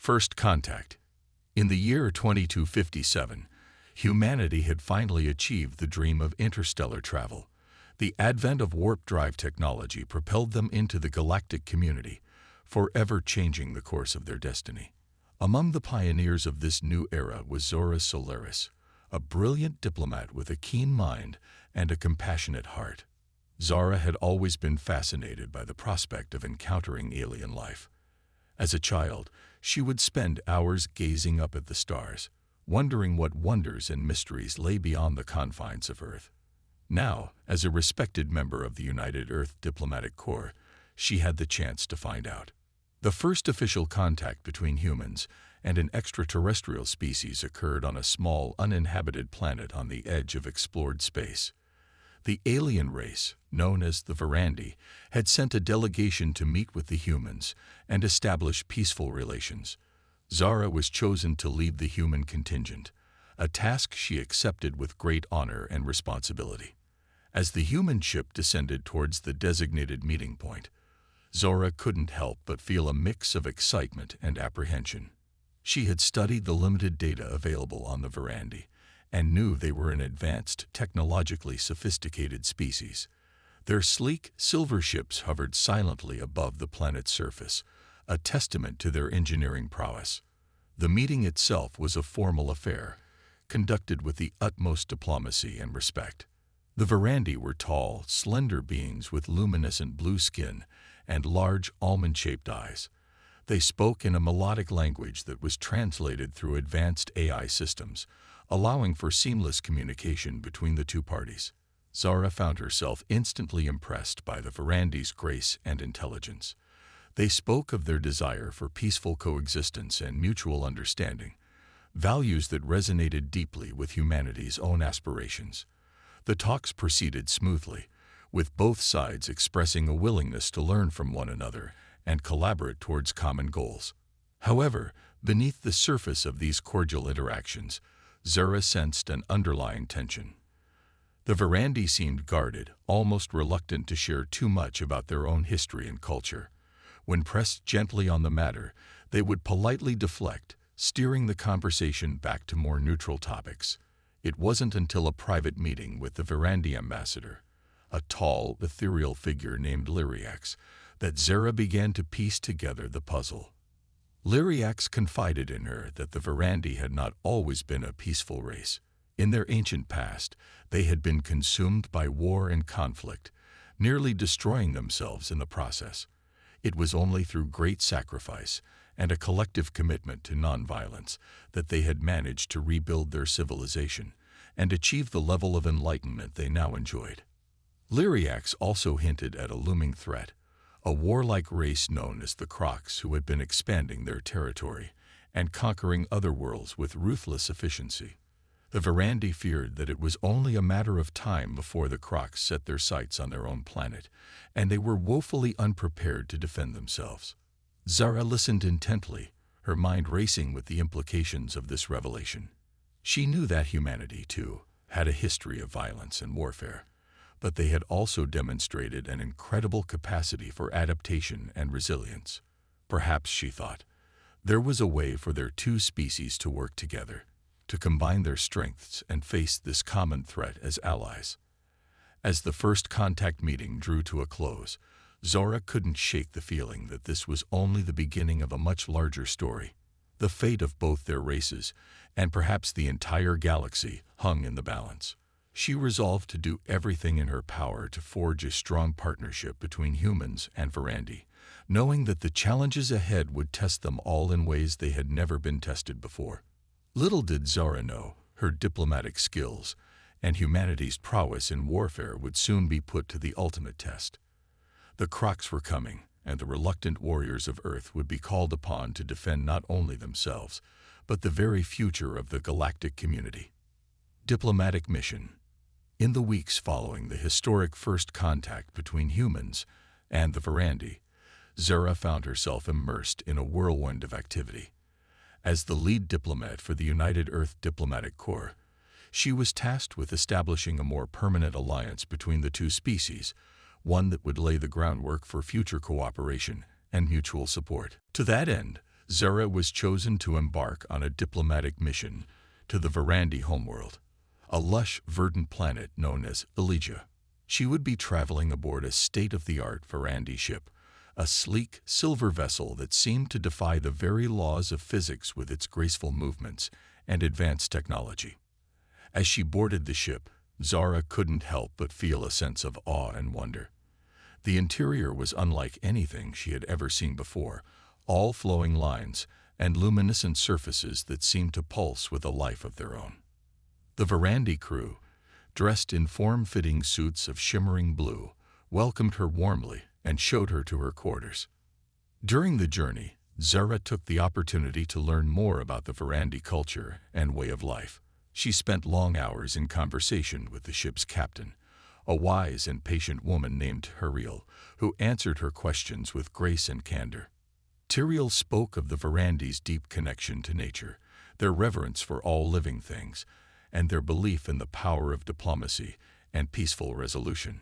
First contact. In the year 2257, humanity had finally achieved the dream of interstellar travel. The advent of warp drive technology propelled them into the galactic community, forever changing the course of their destiny. Among the pioneers of this new era was Zora Solaris, a brilliant diplomat with a keen mind and a compassionate heart. Zara had always been fascinated by the prospect of encountering alien life. As a child, she would spend hours gazing up at the stars, wondering what wonders and mysteries lay beyond the confines of Earth. Now, as a respected member of the United Earth Diplomatic Corps, she had the chance to find out. The first official contact between humans and an extraterrestrial species occurred on a small, uninhabited planet on the edge of explored space. The alien race, known as the Varandi, had sent a delegation to meet with the humans and establish peaceful relations. Zara was chosen to lead the human contingent, a task she accepted with great honor and responsibility. As the human ship descended towards the designated meeting point, Zora couldn't help but feel a mix of excitement and apprehension. She had studied the limited data available on the Varandi and knew they were an advanced, technologically sophisticated species. Their sleek, silver ships hovered silently above the planet's surface, a testament to their engineering prowess. The meeting itself was a formal affair, conducted with the utmost diplomacy and respect. The Varandi were tall, slender beings with luminescent blue skin and large, almond-shaped eyes. They spoke in a melodic language that was translated through advanced AI systems, allowing for seamless communication between the two parties. Zara found herself instantly impressed by the Varandi's grace and intelligence. They spoke of their desire for peaceful coexistence and mutual understanding, values that resonated deeply with humanity's own aspirations. The talks proceeded smoothly, with both sides expressing a willingness to learn from one another and collaborate towards common goals. However, beneath the surface of these cordial interactions, Zara sensed an underlying tension. The Varandi seemed guarded, almost reluctant to share too much about their own history and culture. When pressed gently on the matter, they would politely deflect, steering the conversation back to more neutral topics. It wasn't until a private meeting with the Varandi ambassador, a tall, ethereal figure named Lyriax, that Zara began to piece together the puzzle. Lyriax confided in her that the Varandi had not always been a peaceful race. In their ancient past, they had been consumed by war and conflict, nearly destroying themselves in the process. It was only through great sacrifice and a collective commitment to nonviolence that they had managed to rebuild their civilization and achieve the level of enlightenment they now enjoyed. Lyriax also hinted at a looming threat, a warlike race known as the Crocs who had been expanding their territory and conquering other worlds with ruthless efficiency. The Varandi feared that it was only a matter of time before the Crocs set their sights on their own planet, and they were woefully unprepared to defend themselves. Zara listened intently, her mind racing with the implications of this revelation. She knew that humanity, too, had a history of violence and warfare, but they had also demonstrated an incredible capacity for adaptation and resilience. Perhaps, she thought, there was a way for their two species to work together, to combine their strengths and face this common threat as allies. As the first contact meeting drew to a close, Zora couldn't shake the feeling that this was only the beginning of a much larger story. The fate of both their races, and perhaps the entire galaxy, hung in the balance. She resolved to do everything in her power to forge a strong partnership between humans and Varandi, knowing that the challenges ahead would test them all in ways they had never been tested before. Little did Zara know, her diplomatic skills and humanity's prowess in warfare would soon be put to the ultimate test. The Crocs were coming, and the reluctant warriors of Earth would be called upon to defend not only themselves, but the very future of the galactic community. Diplomatic mission. In the weeks following the historic first contact between humans and the Varandi, Zara found herself immersed in a whirlwind of activity. As the lead diplomat for the United Earth Diplomatic Corps, she was tasked with establishing a more permanent alliance between the two species, one that would lay the groundwork for future cooperation and mutual support. To that end, Zara was chosen to embark on a diplomatic mission to the Varandi homeworld, a lush, verdant planet known as Elysia. She would be traveling aboard a state-of-the-art Varandi ship, a sleek, silver vessel that seemed to defy the very laws of physics with its graceful movements and advanced technology. As she boarded the ship, Zara couldn't help but feel a sense of awe and wonder. The interior was unlike anything she had ever seen before, all flowing lines and luminescent surfaces that seemed to pulse with a life of their own. The Varandi crew, dressed in form-fitting suits of shimmering blue, welcomed her warmly and showed her to her quarters. During the journey, Zara took the opportunity to learn more about the Varandi culture and way of life. She spent long hours in conversation with the ship's captain, a wise and patient woman named Huriel, who answered her questions with grace and candor. Tyrael spoke of the Varandi's deep connection to nature, their reverence for all living things, and their belief in the power of diplomacy and peaceful resolution.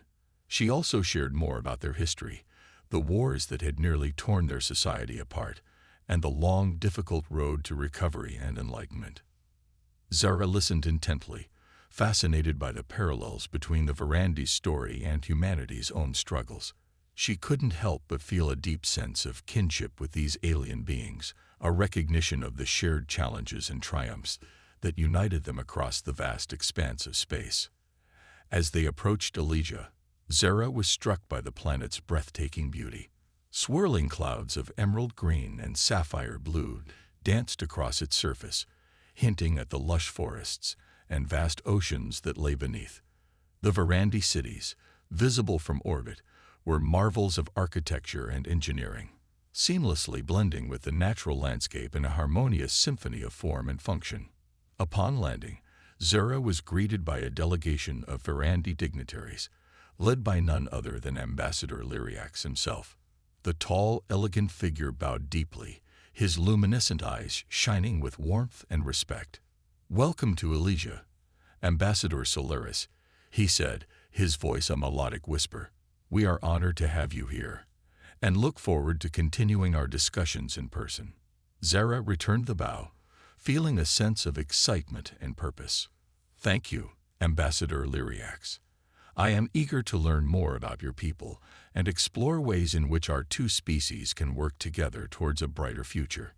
She also shared more about their history, the wars that had nearly torn their society apart, and the long, difficult road to recovery and enlightenment. Zara listened intently, fascinated by the parallels between the Varandi's story and humanity's own struggles. She couldn't help but feel a deep sense of kinship with these alien beings, a recognition of the shared challenges and triumphs that united them across the vast expanse of space. As they approached Elysia, Zara was struck by the planet's breathtaking beauty. Swirling clouds of emerald green and sapphire blue danced across its surface, hinting at the lush forests and vast oceans that lay beneath. The Varandi cities, visible from orbit, were marvels of architecture and engineering, seamlessly blending with the natural landscape in a harmonious symphony of form and function. Upon landing, Zara was greeted by a delegation of Varandi dignitaries, led by none other than Ambassador Lyriax himself. The tall, elegant figure bowed deeply, his luminescent eyes shining with warmth and respect. "Welcome to Elysia, Ambassador Solaris," he said, his voice a melodic whisper. "We are honored to have you here, and look forward to continuing our discussions in person." Zara returned the bow, feeling a sense of excitement and purpose. "Thank you, Ambassador Lyriax. I am eager to learn more about your people and explore ways in which our two species can work together towards a brighter future."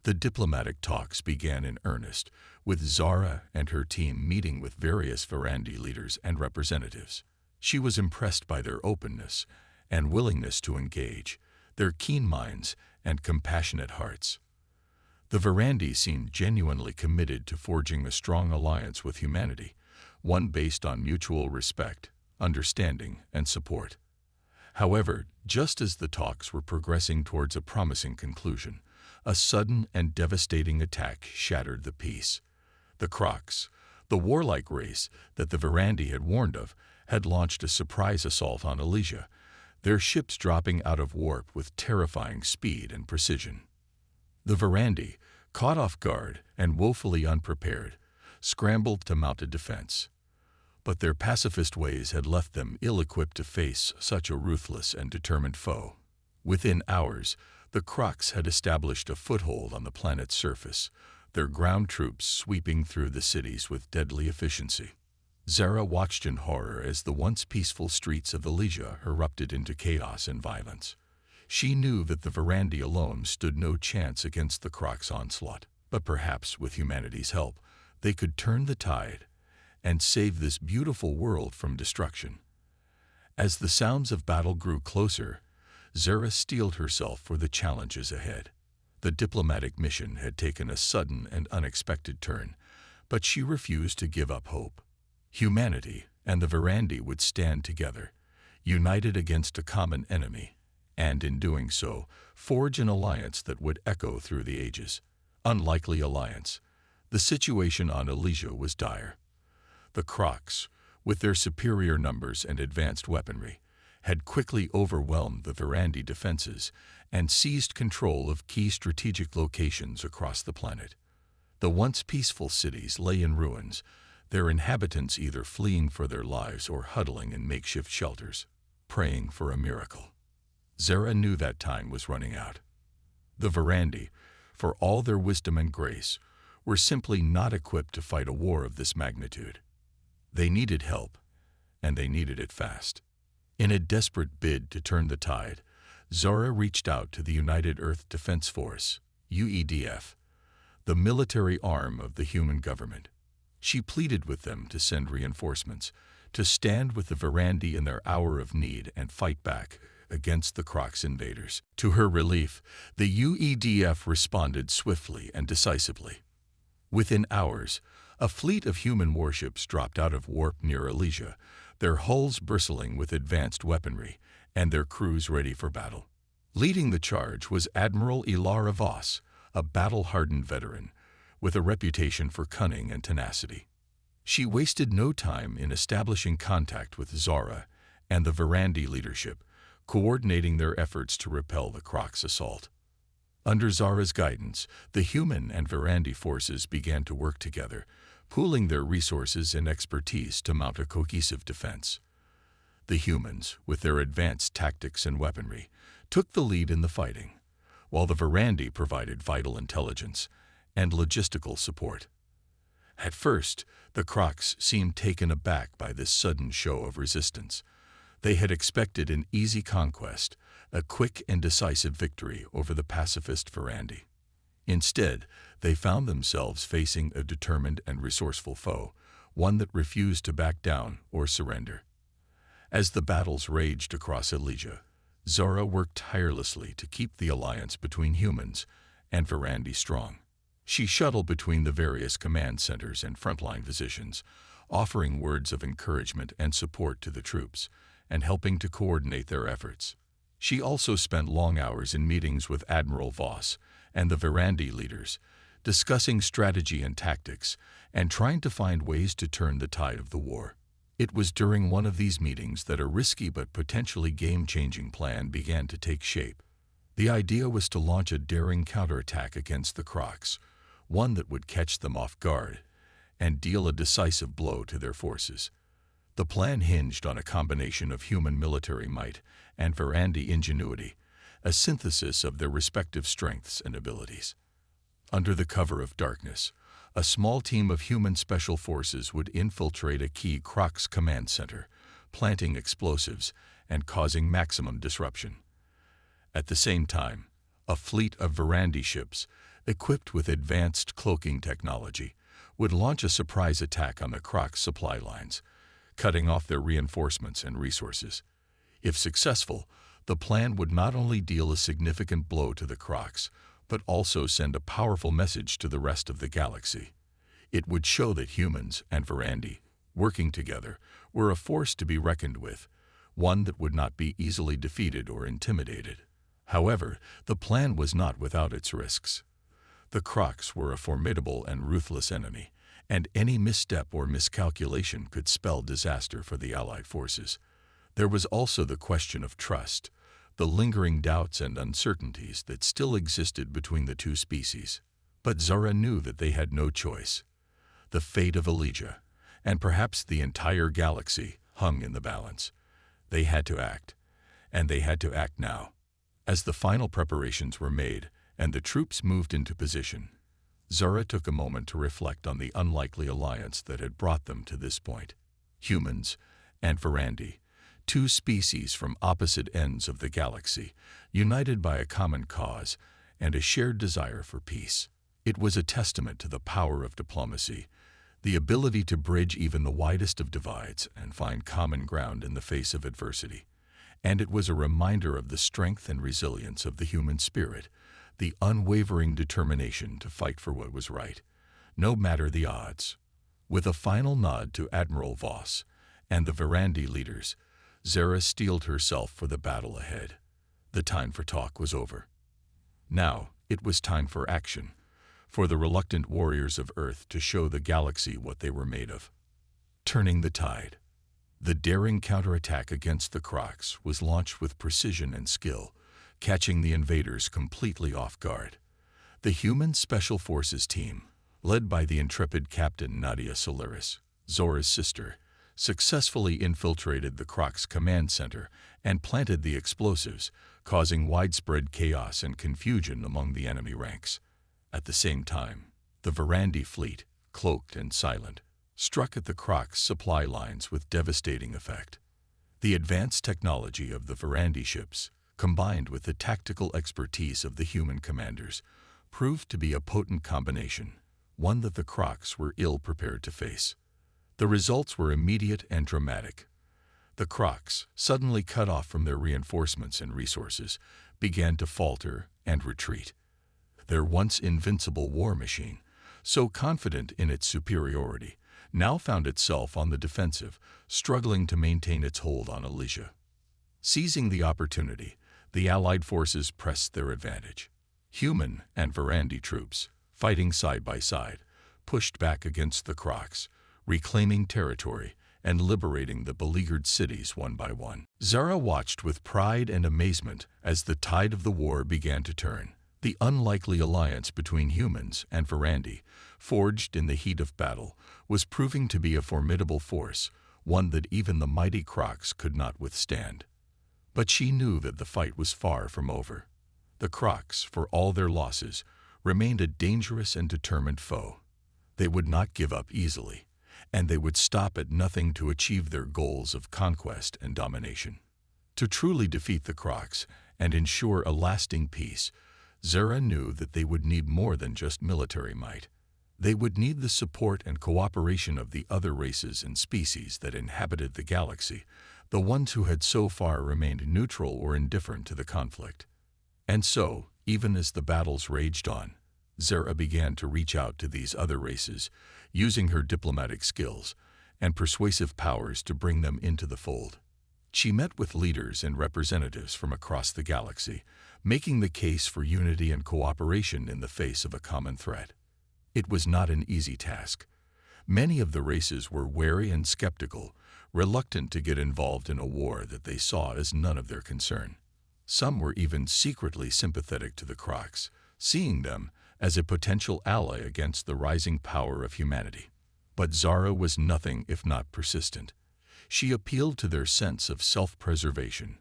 The diplomatic talks began in earnest, with Zara and her team meeting with various Varandi leaders and representatives. She was impressed by their openness and willingness to engage, their keen minds and compassionate hearts. The Varandi seemed genuinely committed to forging a strong alliance with humanity, one based on mutual respect, understanding, and support. However, just as the talks were progressing towards a promising conclusion, a sudden and devastating attack shattered the peace. The Crocs, the warlike race that the Varandi had warned of, had launched a surprise assault on Elysia, their ships dropping out of warp with terrifying speed and precision. The Varandi, caught off guard and woefully unprepared, scrambled to mount a defense. But their pacifist ways had left them ill-equipped to face such a ruthless and determined foe. Within hours, the Crocs had established a foothold on the planet's surface, their ground troops sweeping through the cities with deadly efficiency. Zara watched in horror as the once peaceful streets of Elysia erupted into chaos and violence. She knew that the Varandi alone stood no chance against the Crocs' onslaught, but perhaps with humanity's help, they could turn the tide and save this beautiful world from destruction. As the sounds of battle grew closer, Zara steeled herself for the challenges ahead. The diplomatic mission had taken a sudden and unexpected turn, but she refused to give up hope. Humanity and the Varandi would stand together, united against a common enemy, and in doing so, forge an alliance that would echo through the ages. Unlikely alliance. The situation on Elysia was dire. The Crocs, with their superior numbers and advanced weaponry, had quickly overwhelmed the Varandi defenses and seized control of key strategic locations across the planet. The once peaceful cities lay in ruins, their inhabitants either fleeing for their lives or huddling in makeshift shelters, praying for a miracle. Zara knew that time was running out. The Varandi, for all their wisdom and grace, were simply not equipped to fight a war of this magnitude. They needed help, and they needed it fast. In a desperate bid to turn the tide, Zara reached out to the United Earth Defense Force, UEDF, the military arm of the human government. She pleaded with them to send reinforcements, to stand with the Varandi in their hour of need and fight back against the Crocs invaders. To her relief, the UEDF responded swiftly and decisively. Within hours, a fleet of human warships dropped out of warp near Elysia, their hulls bristling with advanced weaponry and their crews ready for battle. Leading the charge was Admiral Ilara Voss, a battle-hardened veteran with a reputation for cunning and tenacity. She wasted no time in establishing contact with Zara and the Varandi leadership, coordinating their efforts to repel the Crocs' assault. Under Zara's guidance, the human and Varandi forces began to work together, pooling their resources and expertise to mount a cohesive defense. The humans, with their advanced tactics and weaponry, took the lead in the fighting, while the Varandi provided vital intelligence and logistical support. At first, the Crocs seemed taken aback by this sudden show of resistance. They had expected an easy conquest, a quick and decisive victory over the pacifist Varandi. Instead, they found themselves facing a determined and resourceful foe, one that refused to back down or surrender. As the battles raged across Elysia, Zara worked tirelessly to keep the alliance between humans and Varandi strong. She shuttled between the various command centers and frontline positions, offering words of encouragement and support to the troops, and helping to coordinate their efforts. She also spent long hours in meetings with Admiral Voss and the Varandi leaders, discussing strategy and tactics, and trying to find ways to turn the tide of the war. It was during one of these meetings that a risky but potentially game-changing plan began to take shape. The idea was to launch a daring counterattack against the Crocs, one that would catch them off guard and deal a decisive blow to their forces. The plan hinged on a combination of human military might and Varandi ingenuity, a synthesis of their respective strengths and abilities. Under the cover of darkness, a small team of human special forces would infiltrate a key Crocs command center, planting explosives and causing maximum disruption. At the same time, a fleet of Varandi ships, equipped with advanced cloaking technology, would launch a surprise attack on the Crocs supply lines, cutting off their reinforcements and resources. If successful, the plan would not only deal a significant blow to the Crocs, but also send a powerful message to the rest of the galaxy. It would show that humans and Varandi, working together, were a force to be reckoned with, one that would not be easily defeated or intimidated. However, the plan was not without its risks. The Crocs were a formidable and ruthless enemy, and any misstep or miscalculation could spell disaster for the Allied forces. There was also the question of trust, the lingering doubts and uncertainties that still existed between the two species. But Zara knew that they had no choice. The fate of Elysia, and perhaps the entire galaxy, hung in the balance. They had to act, and they had to act now. As the final preparations were made and the troops moved into position, Zara took a moment to reflect on the unlikely alliance that had brought them to this point. Humans and Varandi, two species from opposite ends of the galaxy, united by a common cause and a shared desire for peace. It was a testament to the power of diplomacy, the ability to bridge even the widest of divides and find common ground in the face of adversity. And it was a reminder of the strength and resilience of the human spirit, the unwavering determination to fight for what was right, no matter the odds. With a final nod to Admiral Voss and the Varandi leaders, Zara steeled herself for the battle ahead. The time for talk was over. Now, it was time for action, for the reluctant warriors of Earth to show the galaxy what they were made of. Turning the tide. The daring counterattack against the Crocs was launched with precision and skill, catching the invaders completely off guard. The human Special Forces team, led by the intrepid Captain Nadia Solaris, Zora's sister, successfully infiltrated the Crocs command center and planted the explosives, causing widespread chaos and confusion among the enemy ranks. At the same time, the Verandi fleet, cloaked and silent, struck at the Crocs' supply lines with devastating effect. The advanced technology of the Verandi ships, combined with the tactical expertise of the human commanders, proved to be a potent combination, one that the Crocs were ill prepared to face. The results were immediate and dramatic. The Crocs, suddenly cut off from their reinforcements and resources, began to falter and retreat. Their once invincible war machine, so confident in its superiority, now found itself on the defensive, struggling to maintain its hold on Elysia. Seizing the opportunity, the Allied forces pressed their advantage. Human and Verandi troops, fighting side by side, pushed back against the Crocs, reclaiming territory and liberating the beleaguered cities one by one. Zara watched with pride and amazement as the tide of the war began to turn. The unlikely alliance between humans and Verandi, forged in the heat of battle, was proving to be a formidable force, one that even the mighty Crocs could not withstand. But she knew that the fight was far from over. The Crocs, for all their losses, remained a dangerous and determined foe. They would not give up easily, and they would stop at nothing to achieve their goals of conquest and domination. To truly defeat the Crocs and ensure a lasting peace, Zara knew that they would need more than just military might. They would need the support and cooperation of the other races and species that inhabited the galaxy, the ones who had so far remained neutral or indifferent to the conflict. And so, even as the battles raged on, Zara began to reach out to these other races, using her diplomatic skills and persuasive powers to bring them into the fold. She met with leaders and representatives from across the galaxy, making the case for unity and cooperation in the face of a common threat. It was not an easy task. Many of the races were wary and skeptical, reluctant to get involved in a war that they saw as none of their concern. Some were even secretly sympathetic to the Crocs, seeing them as a potential ally against the rising power of humanity. But Zara was nothing if not persistent. She appealed to their sense of self-preservation,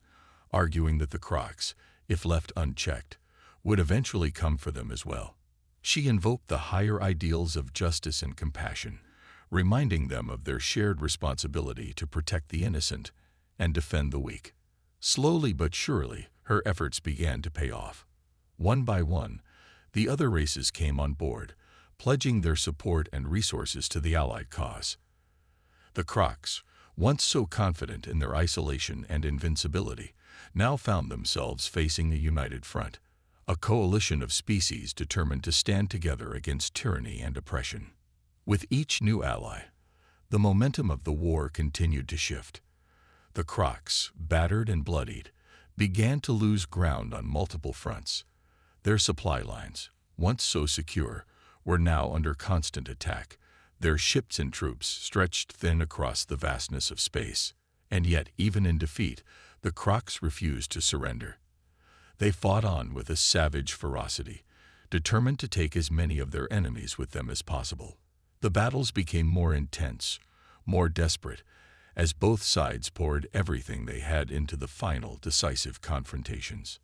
arguing that the Crocs, if left unchecked, would eventually come for them as well. She invoked the higher ideals of justice and compassion, reminding them of their shared responsibility to protect the innocent and defend the weak. Slowly but surely, her efforts began to pay off. One by one, the other races came on board, pledging their support and resources to the Allied cause. The Crocs, once so confident in their isolation and invincibility, now found themselves facing a united front, a coalition of species determined to stand together against tyranny and oppression. With each new ally, the momentum of the war continued to shift. The Crocs, battered and bloodied, began to lose ground on multiple fronts. Their supply lines, once so secure, were now under constant attack, their ships and troops stretched thin across the vastness of space. And yet, even in defeat, the Crocs refused to surrender. They fought on with a savage ferocity, determined to take as many of their enemies with them as possible. The battles became more intense, more desperate, as both sides poured everything they had into the final, decisive confrontations.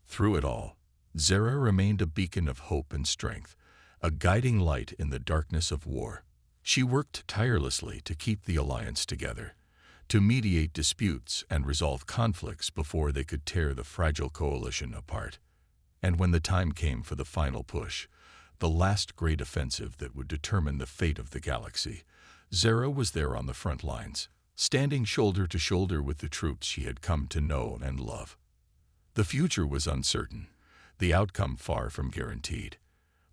Through it all, Zara remained a beacon of hope and strength, a guiding light in the darkness of war. She worked tirelessly to keep the alliance together, to mediate disputes and resolve conflicts before they could tear the fragile coalition apart. And when the time came for the final push, the last great offensive that would determine the fate of the galaxy, Zara was there on the front lines, standing shoulder to shoulder with the troops she had come to know and love. The future was uncertain, the outcome far from guaranteed.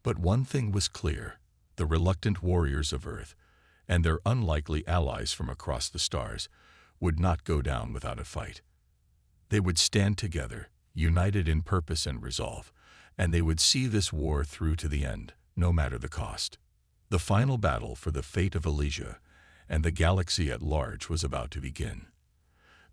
But one thing was clear: the reluctant warriors of Earth, and their unlikely allies from across the stars, would not go down without a fight. They would stand together, united in purpose and resolve, and they would see this war through to the end, no matter the cost. The final battle for the fate of Elysia and the galaxy at large was about to begin.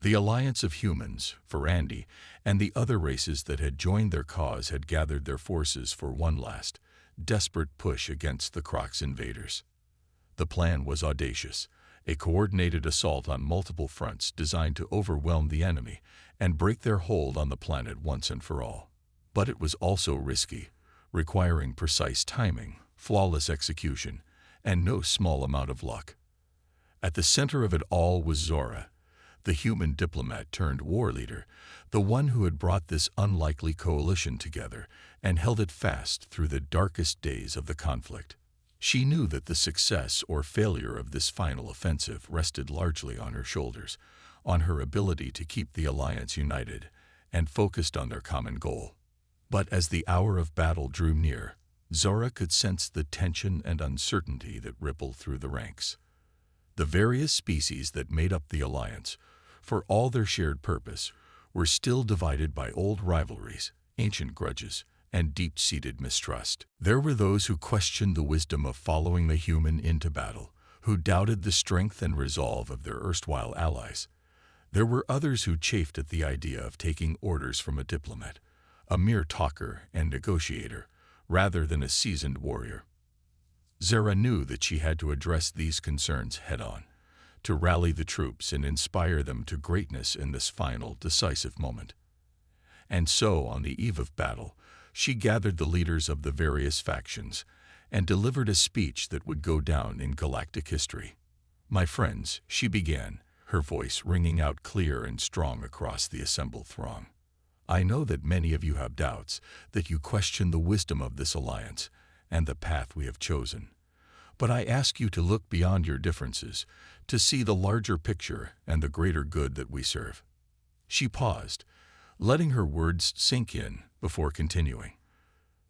The alliance of humans, Verandi, and the other races that had joined their cause had gathered their forces for one last, desperate push against the Crocs invaders. The plan was audacious, a coordinated assault on multiple fronts designed to overwhelm the enemy and break their hold on the planet once and for all. But it was also risky, requiring precise timing, flawless execution, and no small amount of luck. At the center of it all was Zora, the human diplomat turned war leader, the one who had brought this unlikely coalition together and held it fast through the darkest days of the conflict. She knew that the success or failure of this final offensive rested largely on her shoulders, on her ability to keep the alliance united and focused on their common goal. But as the hour of battle drew near, Zora could sense the tension and uncertainty that rippled through the ranks. The various species that made up the alliance, for all their shared purpose, were still divided by old rivalries, ancient grudges, and deep-seated mistrust. There were those who questioned the wisdom of following the human into battle, who doubted the strength and resolve of their erstwhile allies. There were others who chafed at the idea of taking orders from a diplomat, a mere talker and negotiator, rather than a seasoned warrior. Zora knew that she had to address these concerns head-on, to rally the troops and inspire them to greatness in this final, decisive moment. And so, on the eve of battle, she gathered the leaders of the various factions and delivered a speech that would go down in galactic history. "My friends," she began, her voice ringing out clear and strong across the assembled throng. "I know that many of you have doubts, that you question the wisdom of this alliance and the path we have chosen. But I ask you to look beyond your differences, to see the larger picture and the greater good that we serve." She paused, letting her words sink in before continuing.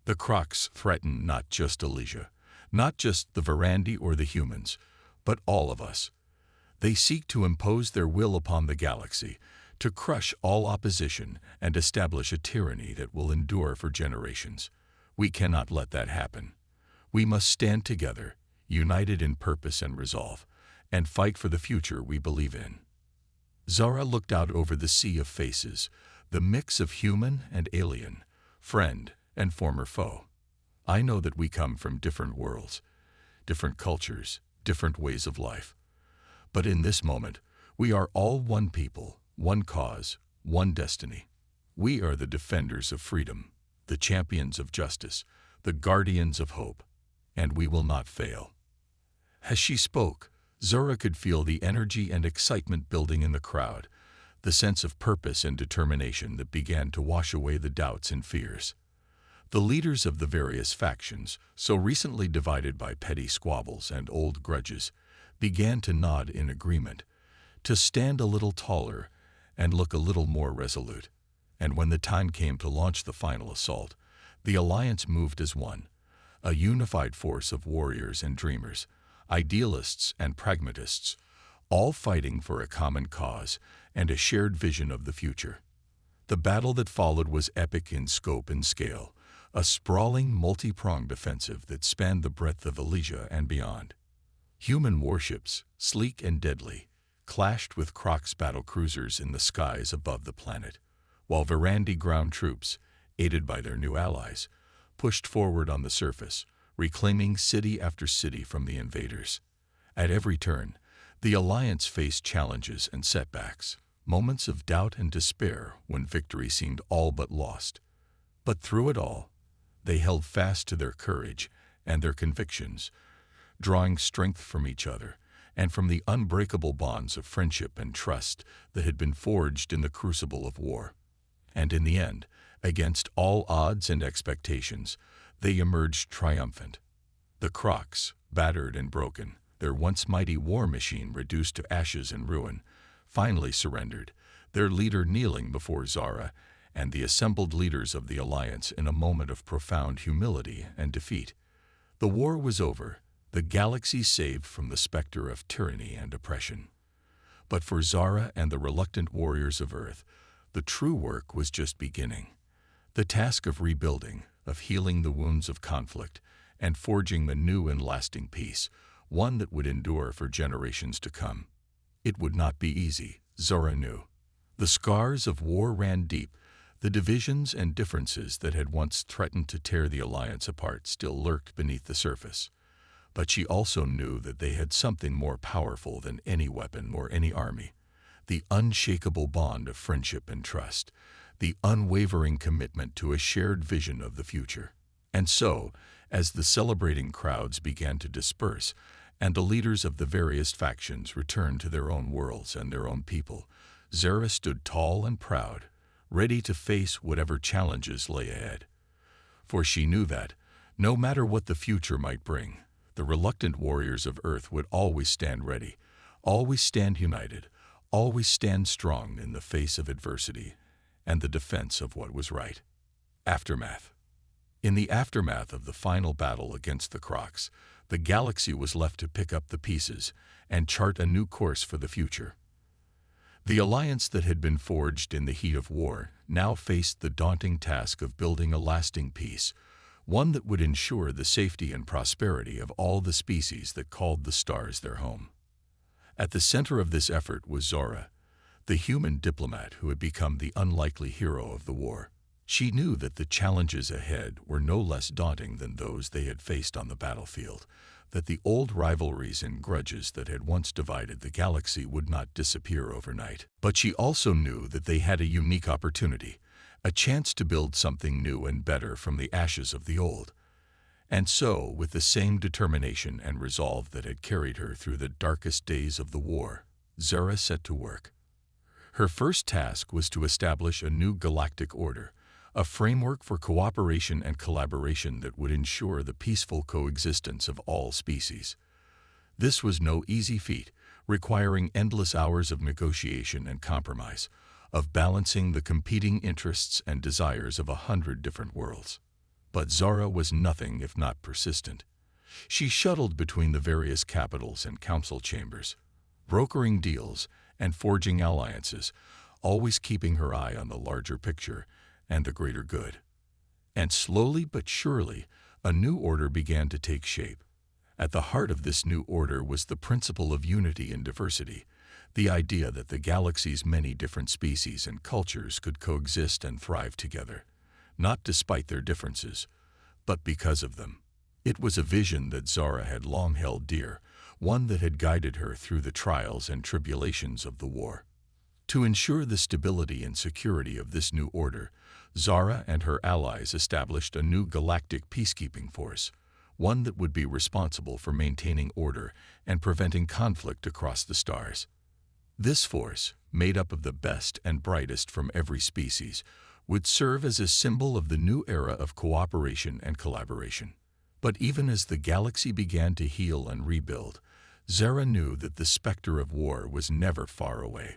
"The Crocs threaten not just Elysia, not just the Verandi or the humans, but all of us. They seek to impose their will upon the galaxy, to crush all opposition and establish a tyranny that will endure for generations. We cannot let that happen. We must stand together, united in purpose and resolve, and fight for the future we believe in." Zora looked out over the sea of faces, the mix of human and alien, friend and former foe. "I know that we come from different worlds, different cultures, different ways of life. But in this moment, we are all one people, one cause, one destiny. We are the defenders of freedom, the champions of justice, the guardians of hope, and we will not fail." As she spoke, Zora could feel the energy and excitement building in the crowd, the sense of purpose and determination that began to wash away the doubts and fears. The leaders of the various factions, so recently divided by petty squabbles and old grudges, began to nod in agreement, to stand a little taller and look a little more resolute. And when the time came to launch the final assault, the alliance moved as one, a unified force of warriors and dreamers, idealists and pragmatists, all fighting for a common cause and a shared vision of the future. The battle that followed was epic in scope and scale, a sprawling, multi-pronged offensive that spanned the breadth of Elysia and beyond. Human warships, sleek and deadly, clashed with Crocs battle cruisers in the skies above the planet, while Verandi ground troops, aided by their new allies, pushed forward on the surface, reclaiming city after city from the invaders. At every turn, the alliance faced challenges and setbacks, moments of doubt and despair when victory seemed all but lost. But through it all, they held fast to their courage and their convictions, drawing strength from each other and from the unbreakable bonds of friendship and trust that had been forged in the crucible of war. And in the end, against all odds and expectations, they emerged triumphant. The Crocs, battered and broken, their once mighty war machine reduced to ashes and ruin, finally surrendered, their leader kneeling before Zora and the assembled leaders of the alliance in a moment of profound humility and defeat. The war was over, the galaxy saved from the specter of tyranny and oppression. But for Zora and the reluctant warriors of Earth, the true work was just beginning. The task of rebuilding, of healing the wounds of conflict, and forging the new and lasting peace, one that would endure for generations to come. It would not be easy, Zora knew. The scars of war ran deep. The divisions and differences that had once threatened to tear the alliance apart still lurked beneath the surface. But she also knew that they had something more powerful than any weapon or any army: the unshakable bond of friendship and trust, the unwavering commitment to a shared vision of the future. And so, as the celebrating crowds began to disperse, and the leaders of the various factions returned to their own worlds and their own people, Zara stood tall and proud, ready to face whatever challenges lay ahead. For she knew that, no matter what the future might bring, the reluctant warriors of Earth would always stand ready, always stand united, always stand strong in the face of adversity and the defense of what was right. Aftermath. In the aftermath of the final battle against the Crocs, the galaxy was left to pick up the pieces and chart a new course for the future. The alliance that had been forged in the heat of war now faced the daunting task of building a lasting peace, one that would ensure the safety and prosperity of all the species that called the stars their home. At the center of this effort was Zora, the human diplomat who had become the unlikely hero of the war. She knew that the challenges ahead were no less daunting than those they had faced on the battlefield, that the old rivalries and grudges that had once divided the galaxy would not disappear overnight. But she also knew that they had a unique opportunity, a chance to build something new and better from the ashes of the old. And so, with the same determination and resolve that had carried her through the darkest days of the war, Zara set to work. Her first task was to establish a new galactic order, a framework for cooperation and collaboration that would ensure the peaceful coexistence of all species. This was no easy feat, requiring endless hours of negotiation and compromise, of balancing the competing interests and desires of 100 different worlds. But Zara was nothing if not persistent. She shuttled between the various capitals and council chambers, brokering deals and forging alliances, always keeping her eye on the larger picture and the greater good. And slowly but surely, a new order began to take shape. At the heart of this new order was the principle of unity in diversity, the idea that the galaxy's many different species and cultures could coexist and thrive together, not despite their differences, but because of them. It was a vision that Zara had long held dear, one that had guided her through the trials and tribulations of the war. To ensure the stability and security of this new order, Zara and her allies established a new galactic peacekeeping force, one that would be responsible for maintaining order and preventing conflict across the stars. This force, made up of the best and brightest from every species, would serve as a symbol of the new era of cooperation and collaboration. But even as the galaxy began to heal and rebuild, Zara knew that the specter of war was never far away.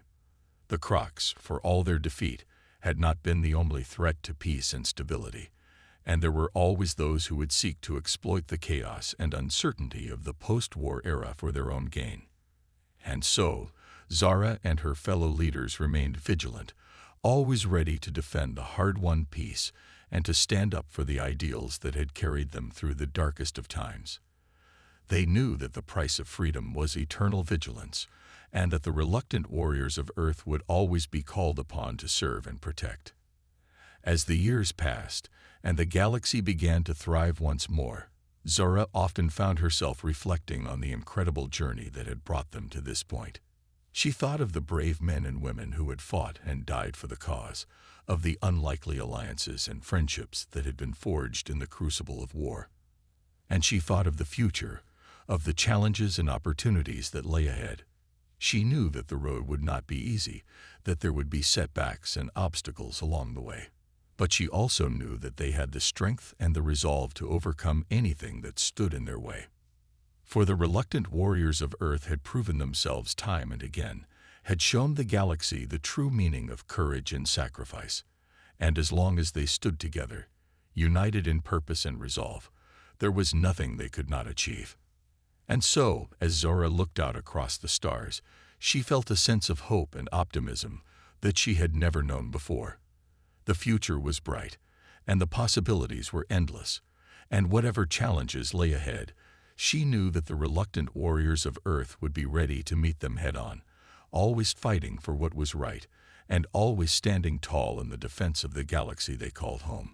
The Crocs, for all their defeat, had not been the only threat to peace and stability, and there were always those who would seek to exploit the chaos and uncertainty of the post-war era for their own gain. And so, Zara and her fellow leaders remained vigilant, always ready to defend the hard-won peace and to stand up for the ideals that had carried them through the darkest of times. They knew that the price of freedom was eternal vigilance, and that the reluctant warriors of Earth would always be called upon to serve and protect. As the years passed, and the galaxy began to thrive once more, Zara often found herself reflecting on the incredible journey that had brought them to this point. She thought of the brave men and women who had fought and died for the cause, of the unlikely alliances and friendships that had been forged in the crucible of war. And she thought of the future, of the challenges and opportunities that lay ahead. She knew that the road would not be easy, that there would be setbacks and obstacles along the way. But she also knew that they had the strength and the resolve to overcome anything that stood in their way. For the reluctant warriors of Earth had proven themselves time and again, had shown the galaxy the true meaning of courage and sacrifice. And as long as they stood together, united in purpose and resolve, there was nothing they could not achieve. And so, as Zora looked out across the stars, she felt a sense of hope and optimism that she had never known before. The future was bright, and the possibilities were endless, and whatever challenges lay ahead, she knew that the reluctant warriors of Earth would be ready to meet them head-on, always fighting for what was right, and always standing tall in the defense of the galaxy they called home.